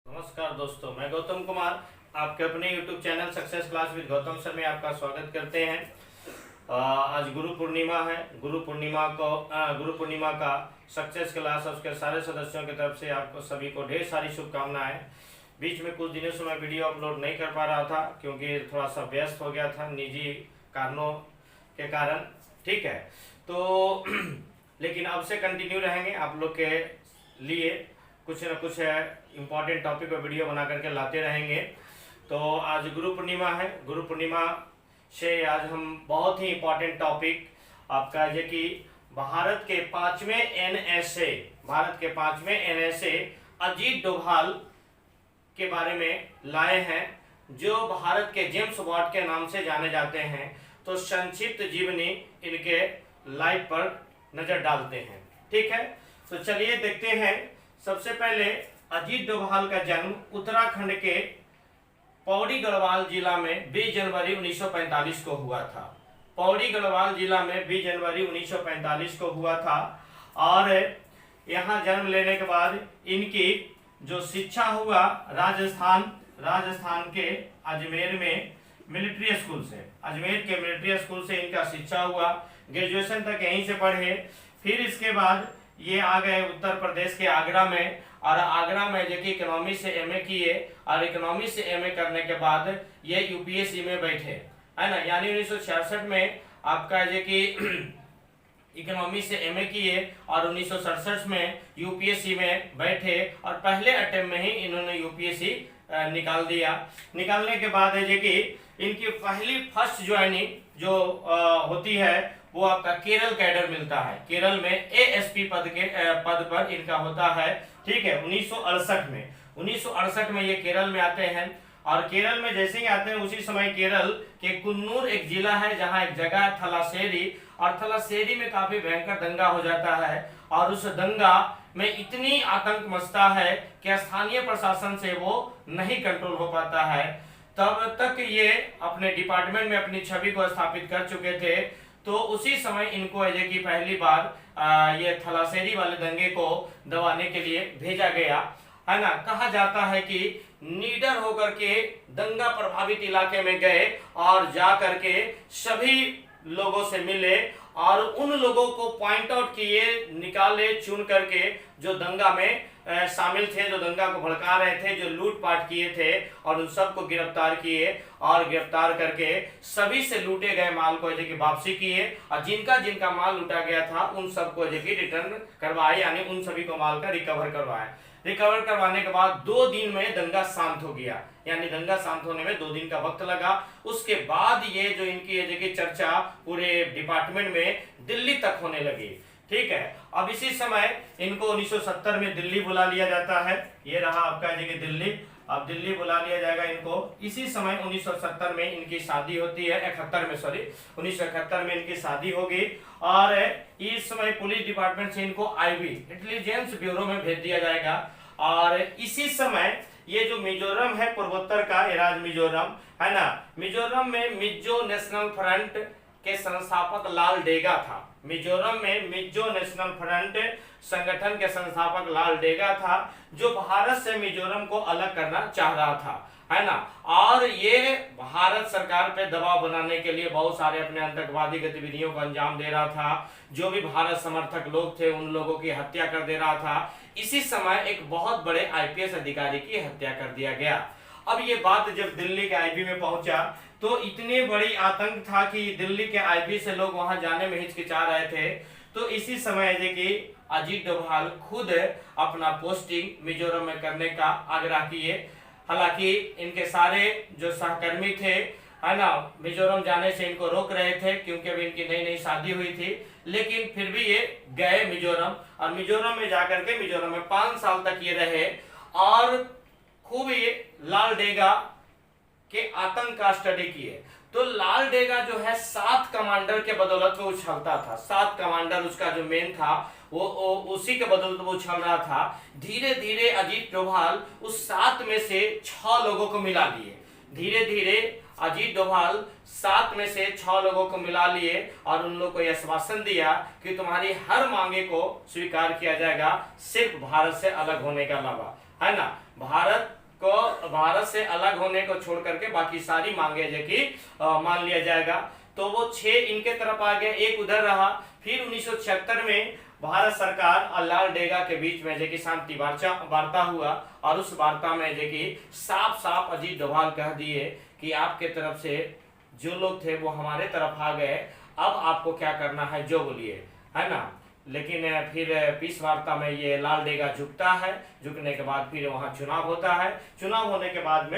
नमस्कार दोस्तों, मैं गौतम कुमार आपके अपने YouTube channel success class with Gautam sir में आपका स्वागत करते हैं। आज गुरु पूर्णिमा है। गुरु पूर्णिमा का सक्सेस क्लास उसके सारे सदस्यों की तरफ से आपको सभी को ढेर सारी शुभकामनाएं। बीच में कुछ दिनों से मैं वीडियो अपलोड नहीं कर पा रहा था क्योंकि थोड़ा सा व्यस्त हो गया था निजी कारणों के कारण। ठीक है, तो लेकिन अब से कंटिन्यू रहेंगे आप लोग के लिए कुछ न कुछ इम्पोर्टेंट टॉपिक पर वीडियो बना करके लाते रहेंगे। तो आज गुरु पूर्णिमा है। गुरु पूर्णिमा से आज हम बहुत ही इम्पोर्टेंट टॉपिक आपका है कि भारत के पांचवें एनएसए अजीत डोभाल के बारे में लाए हैं, जो भारत के जेम्स बॉन्ड के नाम से जाने जाते हैं। तो संक्षिप्त जीवनी इनके लाइफ पर नजर डालते हैं। ठीक है, तो चलिए देखते हैं। सबसे पहले अजीत डोभाल का जन्म उत्तराखंड के पौड़ी गढ़वाल जिला में 20 जनवरी 1945 को हुआ था। पौड़ी गढ़वाल जिला में 20 जनवरी 1945 को हुआ था। और यहाँ जन्म लेने के बाद इनकी जो शिक्षा हुआ राजस्थान के अजमेर में मिलिट्री स्कूल से, अजमेर के मिलिट्री स्कूल से इनका शिक्षा हुआ। ग्रेजुएशन तक यहीं से पढ़े। फिर इसके बाद ये आ गए उत्तर प्रदेश के आगरा में, और आगरा में जो कि इकोनॉमी से एमए किए, और इकोनॉमी से एमए करने के बाद ये यूपीएससी में बैठे, है ना। यानी 1966 में आपका जो कि इकोनॉमी से एमए किए और 1967 में यूपीएससी में बैठे, और पहले अटेम्प्ट में ही इन्होंने यूपीएससी निकाल दिया। निकालने के बाद है जो कि इनकी फर्स्ट ज्वाइनिंग जो होती है वो आपका केरल कैडर मिलता है। केरल में एएसपी पद पर इनका होता है। ठीक है, 1968 में ये केरल में आते हैं। और केरल में जैसे ही आते हैं उसी समय केरल के कुन्नूर एक जिला है जहां एक जगह है थलासेरी, और थलासेरी में काफी भयंकर दंगा हो जाता है। और उस दंगा में इतनी आतंक मचता है कि स्थानीय प्रशासन से वो नहीं कंट्रोल हो पाता है। तब तक ये अपने डिपार्टमेंट में अपनी छवि को स्थापित कर चुके थे। तो उसी समय इनको है कि पहली बार ये थलासेरी वाले दंगे को दबाने के लिए भेजा गया, है ना। कहा जाता है कि निडर होकर के दंगा प्रभावित इलाके में गए और जा करके सभी लोगों से मिले और उन लोगों को पॉइंट आउट किए, निकाले, चुन करके जो दंगा में शामिल थे, जो दंगा को भड़का रहे थे, जो लूटपाट किए थे, और उन सबको गिरफ्तार किए। और गिरफ्तार करके सभी से लूटे गए माल को कि वापसी किए, और जिनका जिनका माल लूटा गया था उन सबको रिटर्न करवाए, यानी उन सभी को माल का रिकवर करवाए। रिकवर करवाने के बाद 2 दिन में दंगा शांत हो गया, यानी दंगा शांत होने में 2 दिन का वक्त लगा। उसके बाद ये जो इनकी चर्चा पूरे डिपार्टमेंट में दिल्ली तक होने लगी। ठीक है, अब इसी समय इनको 1970 में दिल्ली बुला लिया जाता है। ये रहा आपका दिल्ली। अब दिल्ली बुला लिया जाएगा इनको। इसी समय 1970 में इनकी शादी होती है, 1971 में इनकी शादी होगी। और इस समय पुलिस डिपार्टमेंट से इनको आईबी इंटेलिजेंस ब्यूरो में भेज दिया जाएगा। और इसी समय ये जो मिजोरम है, पूर्वोत्तर का राज्य मिजोरम, है ना। मिजोरम में मिजो नेशनल फ्रंट के संस्थापक लाल डेगा था। मिजोरम में मिजो नेशनल फ्रंट संगठन के संस्थापक लाल डेगा था, जो भारत से मिजोरम को अलग करना चाह रहा था, है ना। और ये भारत सरकार पे दबाव बनाने के लिए बहुत सारे अपने आतंकवादी गतिविधियों को अंजाम दे रहा था। जो भी भारत समर्थक लोग थे उन लोगों की हत्या कर दे रहा था। इसी समय एक बहुत बड़े आईपीएस अधिकारी की हत्या कर दिया गया। अब ये बात जब दिल्ली के आईबी में पहुंचा तो इतने बड़ी आतंक था कि दिल्ली के आईबी से लोग वहां जाने में हिचकिचा रहे थे। तो इसी समय कि अजीत डोभाल खुद अपना पोस्टिंग मिजोरम में करने का आग्रह किए। हालांकि इनके सारे जो सहकर्मी थे, है ना, मिजोरम जाने से इनको रोक रहे थे क्योंकि अभी इनकी नई नई शादी हुई थी। लेकिन फिर भी ये गए मिजोरम, और मिजोरम में जाकर के मिजोरम में 5 साल तक ये रहे और खूब ये लाल डेगा के आतंक का स्टडी किए। तो लाल डेगा जो है 7 कमांडर के बदौलत वो उछलता था। 7 कमांडर उसका जो मेन था वो उसी के बदौलत वो उछल रहा था। धीरे धीरे अजीत डोभाल उस 7 में से 6 लोगों को मिला लिए। धीरे धीरे अजीत डोभाल 7 में से 6 लोगों को मिला लिए और उन लोगों को यह आश्वासन दिया कि तुम्हारी हर मांगे को स्वीकार किया जाएगा, सिर्फ भारत से अलग होने के अलावा, है ना। भारत को भारत से अलग होने को छोड़ करके बाकी सारी मांगे जो कि मान लिया जाएगा। तो वो 6 इनके तरफ आ गए, एक उधर रहा। फिर 1976 में भारत सरकार और लाल डेगा के बीच में जो कि शांति वार्ता हुआ, और उस वार्ता में जो कि साफ साफ अजीत डोभाल कह दिए कि आपके तरफ से जो लोग थे वो हमारे तरफ आ गए, अब आपको क्या करना है जो बोलिए, है ना। लेकिन फिर पीस वार्ता में ये लाल डेगा झुकता है, झुकने के बाद फिर वहां चुनाव होता है, चुनाव होने के बाद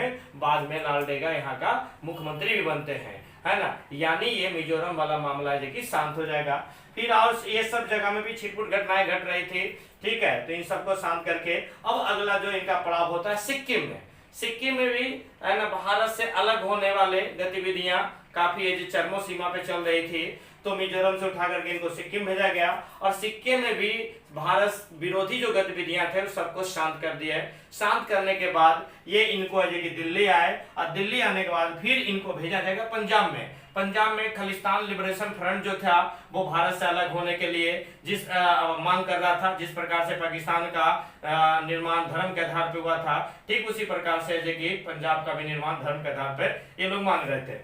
में लाल डेगा यहाँ का मुख्यमंत्री भी बनते हैं, है ना। यानी ये मिजोरम वाला मामला है कि शांत हो जाएगा। फिर और ये सब जगह में भी छिटपुट घटनाएं घट रही थी, ठीक है। तो इन सबको शांत करके अब अगला जो इनका पड़ाव होता है सिक्किम में। सिक्किम में भी है ना भारत से अलग होने वाले गतिविधियां काफी चरमो सीमा पे चल रही थी, तो मिजोरम से उठा करके इनको सिक्किम भेजा गया, और सिक्किम में भी भारत विरोधी जो गतिविधियां थे उस सबको शांत कर दिया है। शांत करने के बाद ये इनको है कि दिल्ली आए, और दिल्ली आने के बाद फिर इनको भेजा जाएगा पंजाब में। पंजाब में खालिस्तान लिबरेशन फ्रंट जो था वो भारत से अलग होने के लिए जिस मांग कर रहा था, जिस प्रकार से पाकिस्तान का निर्माण धर्म के आधार पर हुआ था, ठीक उसी प्रकार से जो कि पंजाब का भी निर्माण धर्म के आधार पर ये लोग मांग रहे थे।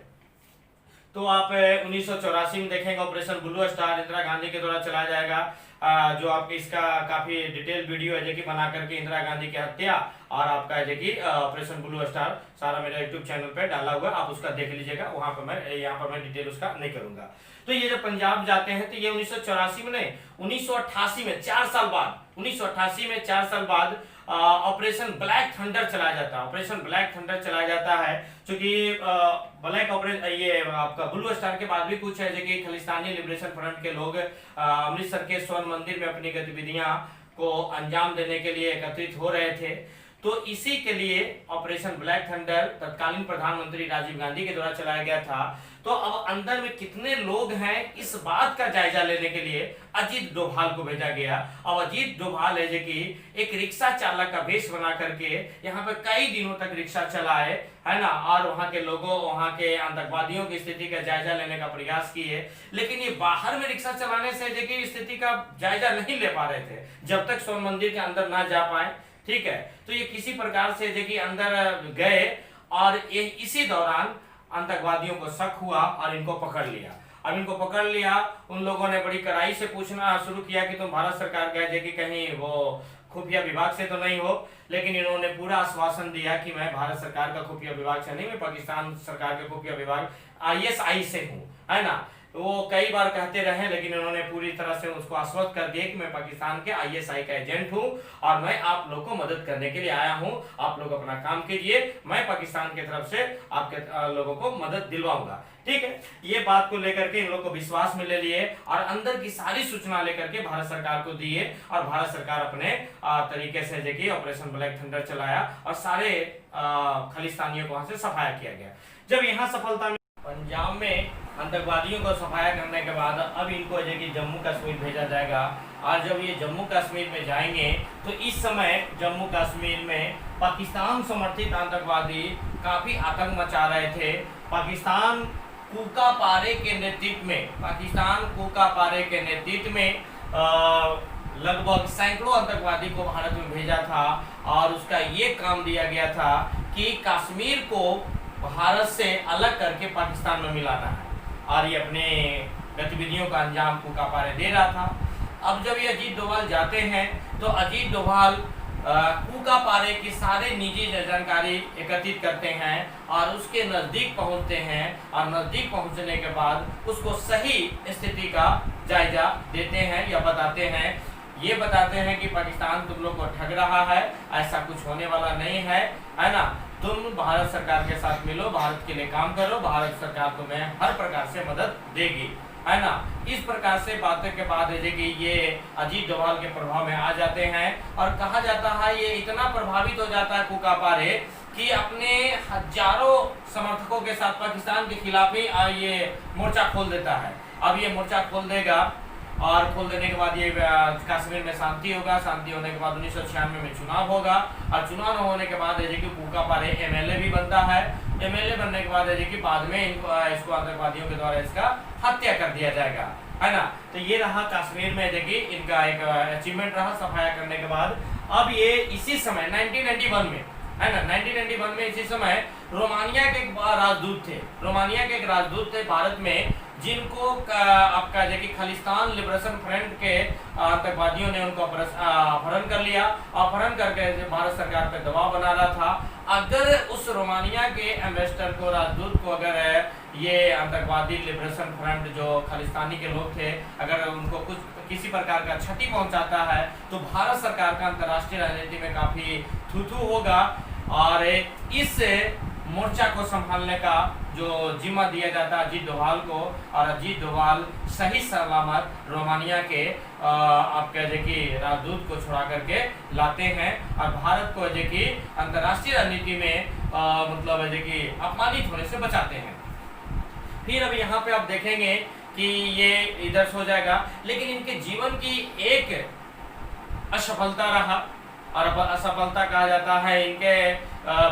तो आप 1984 में देखेंगे operation blue star Indira Gandhi के द्वारा चलाया जाएगा, जो आपके इसका काफी डिटेल वीडियो है जो कि बना करके इंदिरा गांधी की हत्या और आपका है जो कि ऑपरेशन ब्लू स्टार सारा मेरा यूट्यूब चैनल पे डाला हुआ है, आप उसका देख लीजिएगा। वहां पर मैं यहाँ पर मैं डिटेल उसका नहीं करूंगा। तो ये जब पंजाब जाते हैं तो ये 1984 में नहीं, 1988 में 4 साल बाद, 1988 में 4 साल बाद ऑपरेशन ब्लैक थंडर चलाया जाता है। ऑपरेशन ब्लैक थंडर चलाया जाता है क्योंकि ब्लैक ऑपरेशन ये आपका ब्लू स्टार के बाद भी कुछ है जो कि खालिस्तानी लिबरेशन फ्रंट के लोग अमृतसर के स्वर्ण मंदिर में अपनी गतिविधियां को अंजाम देने के लिए एकत्रित हो रहे थे। तो इसी के लिए ऑपरेशन ब्लैक थंडर तत्कालीन प्रधानमंत्री राजीव गांधी के द्वारा चलाया गया था। तो अब अंदर में कितने लोग हैं इस बात का जायजा लेने के लिए अजीत डोभाल को भेजा गया। अब अजीत डोभाल है जो कि एक रिक्शा चालक का वेश बना करके यहाँ पे कई दिनों तक रिक्शा चलाए, है ना, और वहां के लोगों, वहां के आतंकवादियों की स्थिति का जायजा लेने का प्रयास किए। लेकिन ये बाहर में रिक्शा चलाने से जो कि स्थिति का जायजा नहीं ले पा रहे थे जब तक स्वर्ण मंदिर के अंदर ना जा पाए, ठीक है। तो ये किसी प्रकार से जो कि अंदर गए और ये इसी दौरान आतंकवादियों को शक हुआ और इनको पकड़ लिया। अब इनको पकड़ लिया, उन लोगों ने बड़ी कड़ाई से पूछना शुरू किया कि तुम भारत सरकार गए थे कि कहीं वो खुफिया विभाग से तो नहीं हो। लेकिन इन्होंने पूरा आश्वासन दिया कि मैं भारत सरकार का खुफिया विभाग से नहीं, मैं पाकिस्तान सरकार के खुफिया विभाग ISI से हूँ, है ना। वो कई बार कहते रहे लेकिन उन्होंने पूरी तरह से उसको आश्वस्त कर दिया कि मैं पाकिस्तान के ISI का एजेंट हूं और मैं आप लोग को मदद करने के लिए आया हूं, आप लोग अपना काम कीजिए, मैं पाकिस्तान की तरफ से आपके लोगों को मदद दिलवाऊंगा, ठीक है। ये बात को लेकर के इन लोग को विश्वास में ले लिए और अंदर की सारी सूचना लेकर के भारत सरकार को दिए और भारत सरकार अपने तरीके से देखिए ऑपरेशन ब्लैक थंडर चलाया और सारे खालिस्तानियों को वहां से सफाया किया गया। जब यहाँ सफलता पंजाब में आतंकवादियों को सफाया करने के बाद अब इनको जो कि जम्मू कश्मीर भेजा जाएगा। और जब ये जम्मू कश्मीर में जाएंगे तो इस समय जम्मू कश्मीर में पाकिस्तान समर्थित आतंकवादी काफी आतंक मचा रहे थे। पाकिस्तान कूका पारे के नेतृत्व में लगभग सैकड़ों आतंकवादी को भारत में भेजा था और उसका ये काम दिया गया था कि कश्मीर को भारत से अलग करके पाकिस्तान में मिलाना है और ये अपने गतिविधियों का अंजाम कूका पारे दे रहा था। अब जब ये अजीत डोभाल जाते हैं तो अजीत डोभाल कूका पारे की सारे निजी जानकारी एकत्रित करते हैं और उसके नज़दीक पहुंचते हैं और नज़दीक पहुंचने के बाद उसको सही स्थिति का जायजा देते हैं या बताते हैं। ये बताते हैं कि पाकिस्तान तुम लोग को ठग रहा है, ऐसा कुछ होने वाला नहीं है, है ना। तुम भारत सरकार के साथ मिलो, भारत के लिए काम करो, भारत सरकार तुम्हें हर प्रकार से मदद देगी, है ना। इस प्रकार से बातों के बाद है कि ये अजीत डोभाल के प्रभाव में आ जाते हैं और कहा जाता है ये इतना प्रभावित हो जाता है कूका पारे कि अपने हजारों समर्थकों के साथ पाकिस्तान के खिलाफ ही ये मोर्चा खोल देता है। अब ये मोर्चा खोल देगा और खोल देने के बाद ये कश्मीर में शांति होगा। शांति होने के बाद 1996 में चुनाव होगा और चुनाव होने के बाद है कि कूका पारे MLA भी बनता है। MLA बनने के बाद है कि बाद में इसको आतंकवादियों के द्वारा इसका हत्या कर दिया जाएगा, है ना। तो ये रहा कश्मीर में देखिए इनका एक अचीवमेंट रहा सफाया करने के बाद। अब ये इसी समय 1991 है ना। 1991 में इसी समय रोमानिया के एक राजदूत थे भारत में, जिनको आपका जो कि खालिस्तान लिबरेशन फ्रंट के आतंकवादियों ने उनको अपहरण कर लिया। अपहरण करके भारत सरकार पे दबाव बना रहा था। अगर उस रोमानिया के एम्बेसडर को, राजदूत को, अगर ये आतंकवादी लिबरेशन फ्रंट जो खालिस्तानी के लोग थे, अगर उनको कुछ किसी प्रकार का क्षति पहुंचाता है तो भारत सरकार का अंतर्राष्ट्रीय राजनीति में काफी थू होगा। और इस मोर्चा को संभालने का जो जिम्मा दिया जाता है अजीत डोभाल को, और अजीत डोभाल सही सलामत रोमानिया के आप कह दे कि राजदूत को छुड़ा करके लाते हैं और भारत को जो कि अंतर्राष्ट्रीय राजनीति में मतलब है कि अपमानित होने से बचाते हैं। फिर अब यहाँ पे आप देखेंगे कि ये इधर हो जाएगा, लेकिन इनके जीवन की एक असफलता रहा, और असफलता कहा जाता है इनके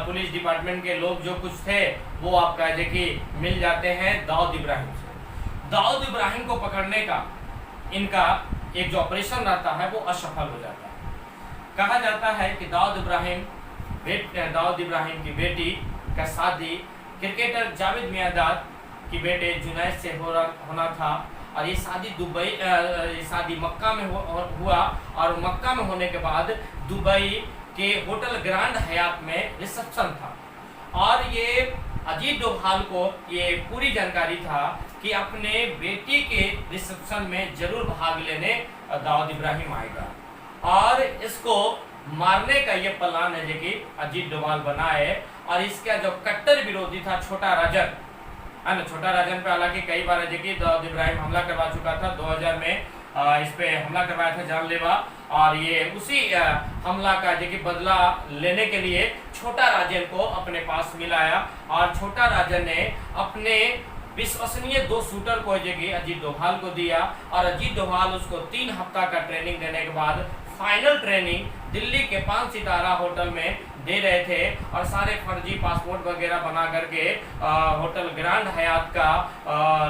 पुलिस डिपार्टमेंट के लोग जो कुछ थे वो आप कह दे कि मिल जाते हैं दाऊद इब्राहिम से। दाऊद इब्राहिम को पकड़ने का इनका एक जो ऑपरेशन रहता है वो असफल हो जाता है। कहा जाता है कि दाऊद इब्राहिम की बेटी का शादी क्रिकेटर जावेद मियांदाद की बेटे जुनैद से होना था, और ये शादी मक्का में हुआ, और मक्का में होने के बाद दुबई के होटल ग्रांड हयात में रिसेप्शन था। और ये अजीत डोभाल को ये पूरी जानकारी था कि अपने बेटी के रिसेप्शन में जरूर भाग लेने दाऊद इब्राहिम आएगा, और इसको मारने का ये प्लान है जो कि अजीत डोभाल बनाए। और इसका जो कट्टर विरोधी था छोटा राजन, है ना, छोटा राजन पे हालांकि कई बार जो कि दाऊद इब्राहिम हमला करवा चुका था। 2000 में इस पे हमला करवाया था जानलेवा, और ये उसी हमला का जो कि बदला लेने के लिए छोटा राजन को अपने पास मिलाया, और छोटा राजन ने अपने विश्वसनीय 2 शूटर को जो कि अजीत डोभाल को दिया, और अजीत डोभाल उसको 3 हफ्ता का ट्रेनिंग देने के बाद फाइनल ट्रेनिंग दिल्ली के 5 सितारा होटल में दे रहे थे, और सारे फर्जी पासपोर्ट वगैरह बना करके होटल ग्रांड हयात का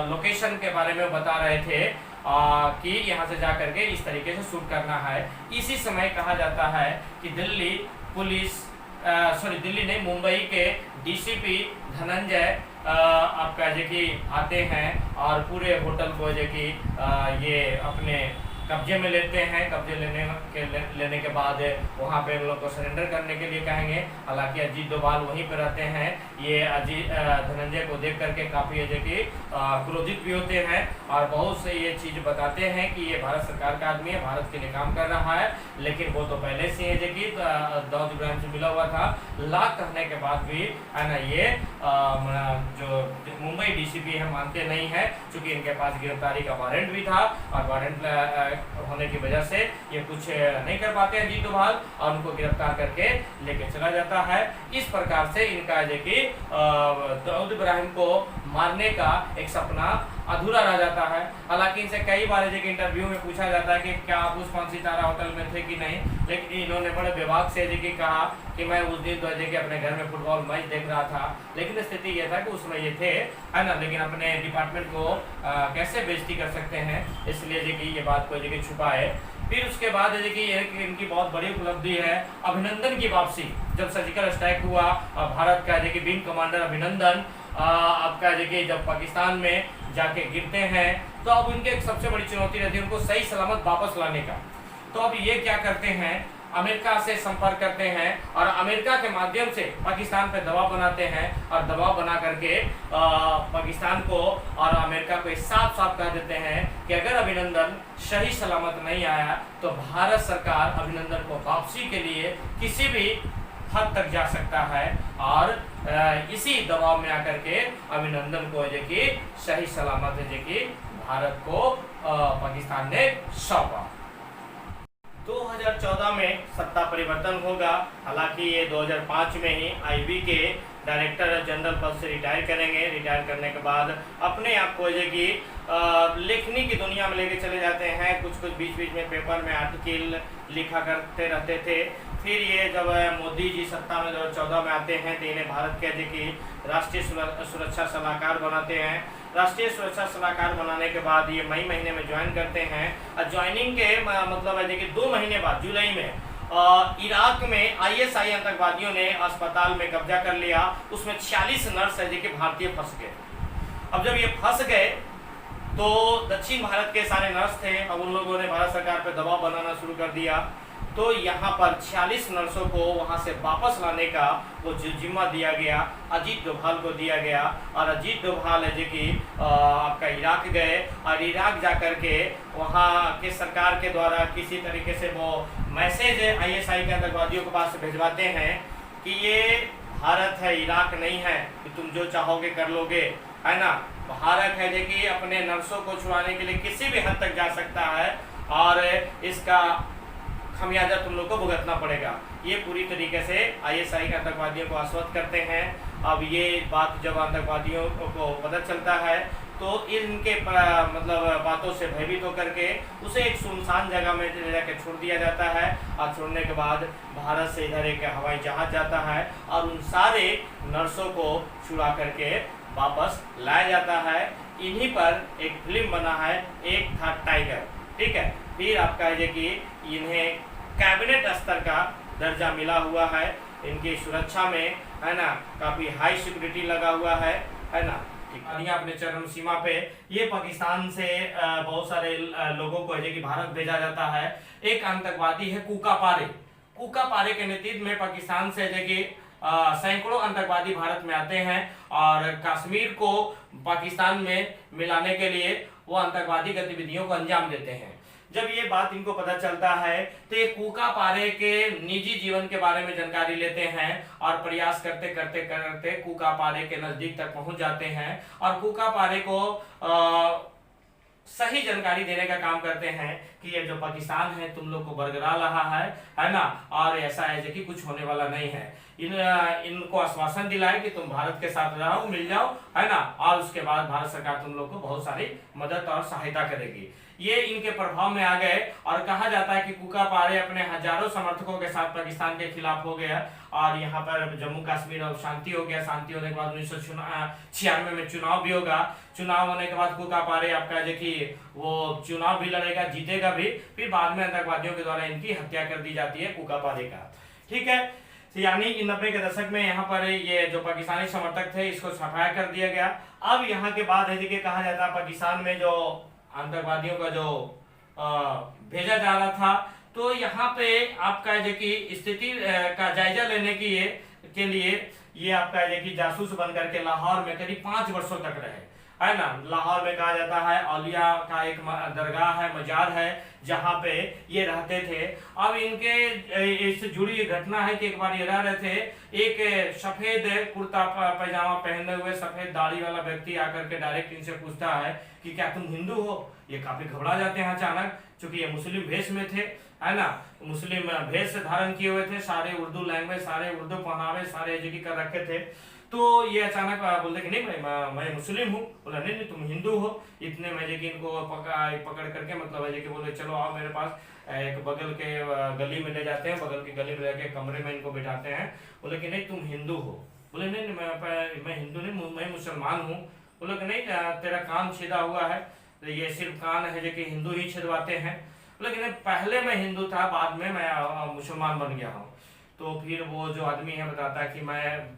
लोकेशन के बारे में बता रहे थे कि यहाँ से जा करके इस तरीके से शूट करना है। इसी समय कहा जाता है कि दिल्ली नहीं, मुंबई के डीसीपी धनंजय आपका जो कि आते हैं और पूरे होटल को जो कि ये अपने कब्जे में लेते हैं। कब्जे लेने के बाद वहाँ पे उन लोग को सरेंडर करने के लिए कहेंगे। हालांकि अजीत डोभाल वहीं पे रहते हैं। ये अजीत धनंजय को देख करके काफ़ी जो कि क्रोधित भी होते हैं, और बहुत से ये चीज़ बताते हैं कि ये भारत सरकार का आदमी है, भारत के लिए काम कर रहा है, लेकिन वो तो पहले से है जो कि दाऊद इब्राहिम से मिला हुआ था। लाख कहने के बाद भी है ना, ये जो मुंबई डीसीपी है मानते नहीं है, क्योंकि इनके पास गिरफ्तारी का वारंट भी था, और वारंट होने की वजह से ये कुछ नहीं कर पाते अजीत डोभाल, और उनको गिरफ्तार करके लेके चला जाता है। इस प्रकार से इनका जो कि दाऊद इब्राहिम को मारने का एक सपना अधूरा रह जाता है। हालांकि इनसे कई बार जो कि इंटरव्यू में पूछा जाता है कि क्या आप उस 5 सितारा होटल में थे कि नहीं, लेकिन इन्होंने बड़े विभाग से जो कि कहा कि मैं उस दिन तो जो कि अपने घर में फुटबॉल मैच देख रहा था। लेकिन स्थिति ये था कि उसमें ये थे, है ना, लेकिन अपने डिपार्टमेंट को कैसे बेइज्जती कर सकते हैं, इसलिए जो कि ये बात को जो कि छुपाए। फिर उसके बाद जो कि इनकी बहुत बड़ी उपलब्धि है अभिनंदन की वापसी। जब सर्जिकल स्ट्राइक हुआ, भारत का जो कि विंग कमांडर अभिनंदन आपका जो कि जब पाकिस्तान में जाके गिरते हैं, तो अब उनके एक सबसे बड़ी चुनौती रहती है उनको सही सलामत वापस लाने का। तो अब ये क्या करते हैं, अमेरिका से संपर्क करते हैं, और अमेरिका के माध्यम से पाकिस्तान पे दबाव बनाते हैं, और दबाव बना करके पाकिस्तान को और अमेरिका को साफ साफ कह देते हैं कि अगर अभिनंदन सही सलामत नहीं आया तो भारत सरकार अभिनंदन को वापसी के लिए किसी भी हद तक जा सकता है। और इसी दबाव में आकर के अभिनंदन को जो कि सही सलामत जो कि भारत को पाकिस्तान ने सौंपा। 2014 में सत्ता परिवर्तन होगा। हालांकि ये 2005 में ही आईबी के डायरेक्टर जनरल पद से रिटायर करेंगे। रिटायर करने के बाद अपने आप को जो कि लेखनी की दुनिया में लेके चले जाते हैं। कुछ बीच बीच में पेपर में आर्टिकल लिखा करते रहते थे। फिर ये जब मोदी जी सत्ता में 2014 में आते हैं तो इन्हें भारत के जो कि राष्ट्रीय सुरक्षा सलाहकार बनाते हैं। राष्ट्रीय सुरक्षा सलाहकार बनाने के बाद ये मई महीने में ज्वाइन करते हैं, और ज्वाइनिंग के मतलब है कि 2 महीने बाद जुलाई में इराक में आईएसआई आतंकवादियों ने अस्पताल में कब्जा कर लिया। उसमें 46 नर्स है जो कि भारतीय फंस गए। अब जब ये फंस गए तो दक्षिण भारत के सारे नर्स थे, अब उन लोगों ने भारत सरकार पर दबाव बनाना शुरू कर दिया। तो यहाँ पर 46 नर्सों को वहाँ से वापस लाने का वो जिम्मा दिया गया, अजीत डोभाल को दिया गया। और अजीत डोभाल है जो कि आपका इराक गए और इराक जा कर के वहाँ के सरकार के द्वारा किसी तरीके से वो मैसेज आईएसआई के आतंकवादियों के पास भिजवाते हैं कि ये भारत है, इराक नहीं है कि तुम जो चाहोगे कर लोगे, है ना। भारत है जो कि अपने नर्सों को छुड़ाने के लिए किसी भी हद तक जा सकता है और इसका खमियाजा तुम लोग को भुगतना पड़ेगा। ये पूरी तरीके से आईएसआई के आतंकवादियों को आश्वस्त करते हैं। अब ये बात जब आतंकवादियों को पता चलता है तो इनके मतलब बातों से भयभीत होकर के उसे एक सुनसान जगह में ले जाकर छोड़ दिया जाता है। और छोड़ने के बाद भारत से इधर एक हवाई जहाज जाता है और उन सारे नर्सों को छुड़ा करके वापस लाया जाता है। इन्हीं पर एक फिल्म बना है, एक था टाइगर, ठीक है। फिर आपका है कि इन्हें कैबिनेट स्तर का दर्जा मिला हुआ है, इनकी सुरक्षा में, है ना, काफी हाई सिक्योरिटी लगा हुआ है ना। अपने चरम सीमा पे ये पाकिस्तान से बहुत सारे लोगों को है कि भारत भेजा जाता है। एक आतंकवादी है कूका पारे के नेतृत्व में पाकिस्तान से है कि सैकड़ों आतंकवादी भारत में आते हैं और कश्मीर को पाकिस्तान में मिलाने के लिए वो आतंकवादी गतिविधियों को अंजाम देते हैं। जब ये बात इनको पता चलता है तो ये कूका पारे के निजी जीवन के बारे में जानकारी लेते हैं और प्रयास करते करते करते कूका पारे के नजदीक तक पहुंच जाते हैं और कूका पारे को सही जानकारी देने का काम करते हैं कि ये जो पाकिस्तान है तुम लोग को बरगरा रहा है ना, और ऐसा है कि कुछ होने वाला नहीं है। इनको आश्वासन दिलाए कि तुम भारत के साथ रहो, मिल जाओ, है ना, और उसके बाद भारत सरकार तुम लोग को बहुत सारी मदद और सहायता करेगी। ये इनके प्रभाव में आ गए और कहा जाता है कि कूका पारे अपने हजारों समर्थकों के साथ पाकिस्तान के खिलाफ हो गया और यहाँ पर जम्मू कश्मीर अब शांति हो गया। शांति होने के बाद 1996 में चुनाव भी होगा। चुनाव होने के बाद कूका पारे आपका देखिए वो चुनाव भी लड़ेगा, जीतेगा भी। फिर बाद में आतंकवादियों के द्वारा इनकी हत्या कर दी जाती है कूका पारे का, ठीक है। यानी 90 के दशक में यहाँ पर ये जो पाकिस्तानी समर्थक थे इसको सफाया कर दिया गया। अब यहाँ के बाद है कि कहा जाता है पाकिस्तान में जो आतंकवादियों का जो भेजा जा रहा था, तो यहाँ पे आपका है कि स्थिति का जायजा लेने के लिए ये आपका है कि जासूस बन करके लाहौर में करीब 5 वर्षों तक रहे, है ना। लाहौर में कहा जाता है औलिया का एक दरगाह है, मजार है, जहाँ पे ये रहते थे। अब इनके इससे जुड़ी घटना है कि एक बार ये रह रहे थे, एक सफेद कुर्ता पैजामा पहने हुए सफेद दाढ़ी वाला व्यक्ति आकर के डायरेक्ट इनसे पूछता है कि क्या तुम हिंदू हो। ये काफी घबरा जाते हैं अचानक, क्योंकि ये मुस्लिम भेष में थे, है ना, मुस्लिम भेष धारण किए हुए थे, सारे उर्दू लैंग्वेज, सारे उर्दू पहनावे, सारे जगह कर रखे थे। तो ये अचानक बोलते कि नहीं भाई मैं मुस्लिम हूँ। बोला नहीं तुम हिंदू हो। इतने में जो कि इनको पकड़ करके मतलब है कि बोले चलो आओ मेरे पास, एक बगल के गली में ले जाते हैं, बगल की गली में लेके कमरे में इनको बिठाते हैं। बोले कि नहीं तुम हिंदू हो। बोले नहीं मैं हिंदू नहीं, मैं मुसलमान हूँ। बोले कि नहीं तेरा कान छेदा हुआ है, तो ये सिर्फ कान है जो कि हिंदू ही छेदवाते हैं। बोले कि नहीं पहले मैं हिंदू था, बाद में मैं मुसलमान बन गया हूँ। तो फिर वो जो आदमी है बताता है कि मैं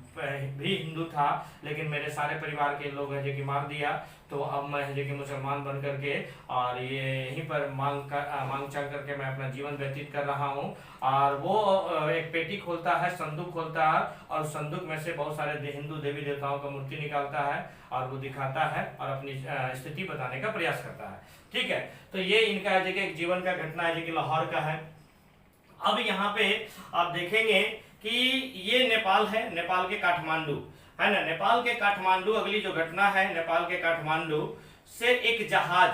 भी हिंदू था लेकिन मेरे सारे परिवार के लोग है जो कि मार दिया, तो अब मैं है जो कि मुसलमान बन करके और ये यहीं पर मांग चांग करके मैं अपना जीवन व्यतीत कर रहा हूँ। और वो एक पेटी खोलता है, संदूक खोलता है और संदूक में से बहुत सारे हिंदू देवी देवताओं का मूर्ति निकालता है और वो दिखाता है और अपनी स्थिति बताने का प्रयास करता है, ठीक है। तो ये इनका है जो कि जीवन का घटना है जो कि लाहौर का है। अब यहाँ पे आप देखेंगे कि ये नेपाल है, नेपाल के काठमांडू, है ना, नेपाल के काठमांडू। अगली जो घटना है नेपाल के काठमांडू से एक जहाज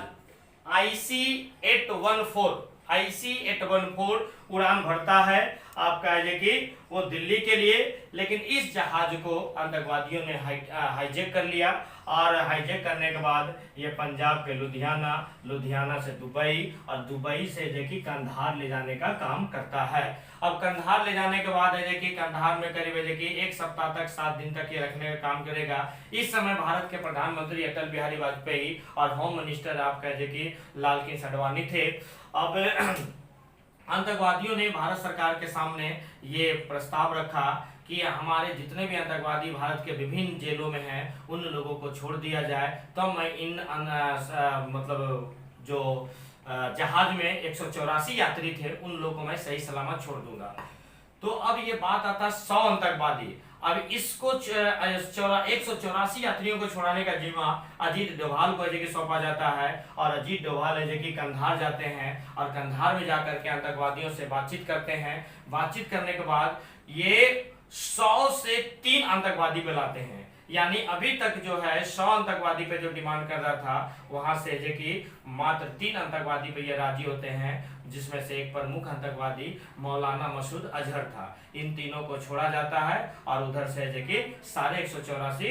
IC-814 उड़ान भरता है आपका है कि वो दिल्ली के लिए। लेकिन इस जहाज को आतंकवादियों ने हाईजैक कर लिया और हाईजैक करने के बाद ये पंजाब के लुधियाना से दुबई और दुबई से देखिए कंधार ले जाने का काम करता है। अब कंधार ले जाने के बाद है कि कंधार में करीब है कि 1 सप्ताह तक 7 दिन तक ये रखने का काम करेगा। इस समय भारत के प्रधानमंत्री अटल बिहारी वाजपेयी और होम मिनिस्टर आपका है कि लालकृष्ण आडवाणी थे। अब आतंकवादियों ने भारत सरकार के सामने ये प्रस्ताव रखा कि हमारे जितने भी आतंकवादी भारत के विभिन्न जेलों में हैं उन लोगों को छोड़ दिया जाए, तो मैं इन मतलब जो जहाज में 184 यात्री थे उन लोगों को मैं सही सलामत छोड़ दूंगा। तो अब ये बात आता 100 आतंकवादी। अब इसको 184 यात्रियों को छुड़ाने का जिम्मा अजीत डोभाल को सौंपा जाता है, और अजीत डोभाल है कि कंधार जाते हैं और कंधार में जाकर के आतंकवादियों से बातचीत करते हैं। बातचीत करने के बाद ये 100 से 3 आतंकवादी पे लाते हैं, यानी अभी तक जो है 100 आतंकवादी पे जो डिमांड कर रहा था वहां से कि मात्र 3 आतंकवादी पे ये राजी होते हैं, जिसमें से एक प्रमुख आतंकवादी मौलाना मसूद अजहर था। इन तीनों को छोड़ा जाता है और उधर से कि सारे 184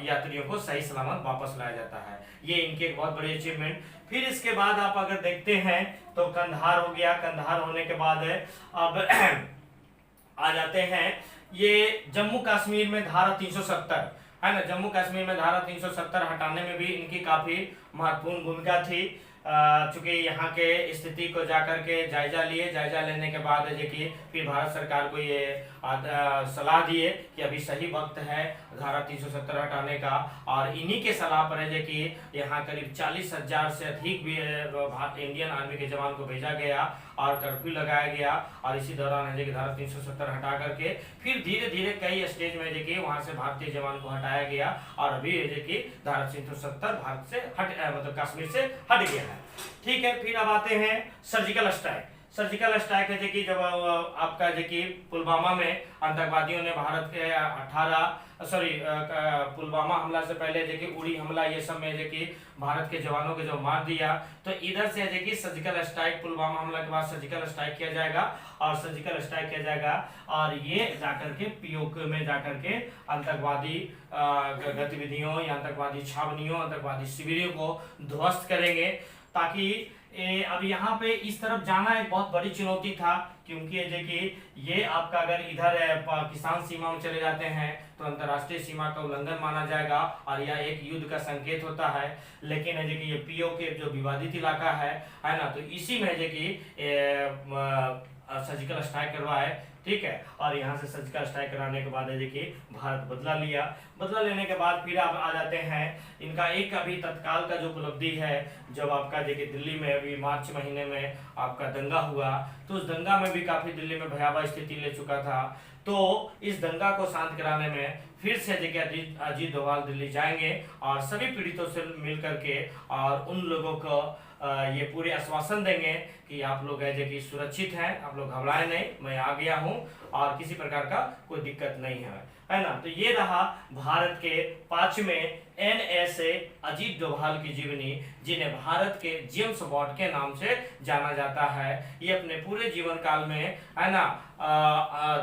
यात्रियों को सही सलामत वापस लाया जाता है। ये इनके एक बहुत बड़ी अचीवमेंट। फिर इसके बाद आप अगर देखते हैं तो कंधार हो गया। कंधार होने के बाद अब आ जाते हैं ये जम्मू कश्मीर में धारा 370 है ना। जम्मू कश्मीर में धारा 370 हटाने में भी इनकी काफी महत्वपूर्ण भूमिका थी। चूंकि यहाँ के स्थिति को जाकर के जायजा लिए, जायजा लेने के बाद कि फिर भारत सरकार को ये सलाह दिए कि अभी सही वक्त है धारा 370 हटाने का, और इन्हीं के सलाह पर है कि यहाँ करीब 40,000 से अधिक भी इंडियन आर्मी के जवान को भेजा गया और कर्फ्यू लगाया गया। और इसी दौरान है कि धारा 370 हटा करके फिर धीरे धीरे कई स्टेज में कि वहां से भारतीय जवान को हटाया गया, और अभी है कि धारा 370 भारत से मतलब कश्मीर से हट गया है। ठीक है, फिर अब आते हैं सर्जिकल स्ट्राइक। सर्जिकल स्ट्राइक है कि जब आपका कि पुलवामा में आतंकवादियों ने भारत के 18 पुलवामा हमला से पहले कि उड़ी हमला ये सब में कि भारत के जवानों को जो मार दिया, तो इधर से कि सर्जिकल स्ट्राइक पुलवामा हमला के बाद सर्जिकल स्ट्राइक किया जाएगा, और सर्जिकल स्ट्राइक किया जाएगा और ये जाकर के पीओके में जाकर के आतंकवादी गतिविधियों या आतंकवादी छावनियों, आतंकवादी शिविरों को ध्वस्त करेंगे। ताकि अब यहाँ पे इस तरफ जाना एक बहुत बड़ी चुनौती था, क्योंकि ये आपका अगर इधर पाकिस्तान सीमा में चले जाते हैं तो अंतर्राष्ट्रीय सीमा का उल्लंघन माना जाएगा और यह एक युद्ध का संकेत होता है। लेकिन है कि ये पीओके जो विवादित इलाका है ना, तो इसी में सर्जिकल स्ट्राइक करवाए। ठीक है, और यहाँ से सर्जिकल स्ट्राइक कराने के बाद देखिए भारत बदला लिया। बदला लेने के बाद फिर आप आ जाते हैं इनका एक अभी तत्काल का जो उपलब्धि है, जब आपका देखिए दिल्ली में अभी मार्च महीने में आपका दंगा हुआ, तो उस दंगा में भी काफी दिल्ली में भयावह स्थिति ले चुका था। तो इस दंगा को शांत कराने में फिर से देखिए अजीत डोभाल दिल्ली जाएंगे और सभी पीड़ितों से मिल करके और उन लोगों को ये पूरे आश्वासन देंगे कि आप लोग है कि सुरक्षित हैं, आप लोग घबराए नहीं, मैं आ गया हूं और किसी प्रकार का कोई दिक्कत नहीं है ना। तो ये रहा भारत के 5वें NSA अजीत डोभाल की जीवनी, जिन्हें भारत के जेम्स बॉन्ड के नाम से जाना जाता है। ये अपने पूरे जीवन काल में है ना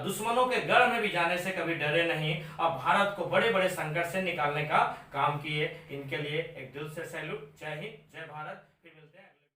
दुश्मनों के गढ़ में भी जाने से कभी डरे नहीं और भारत को बड़े बड़े संकट से निकालने का काम किए। इनके लिए एक दिल से सैल्यूट। जय हिंद, जय भारत।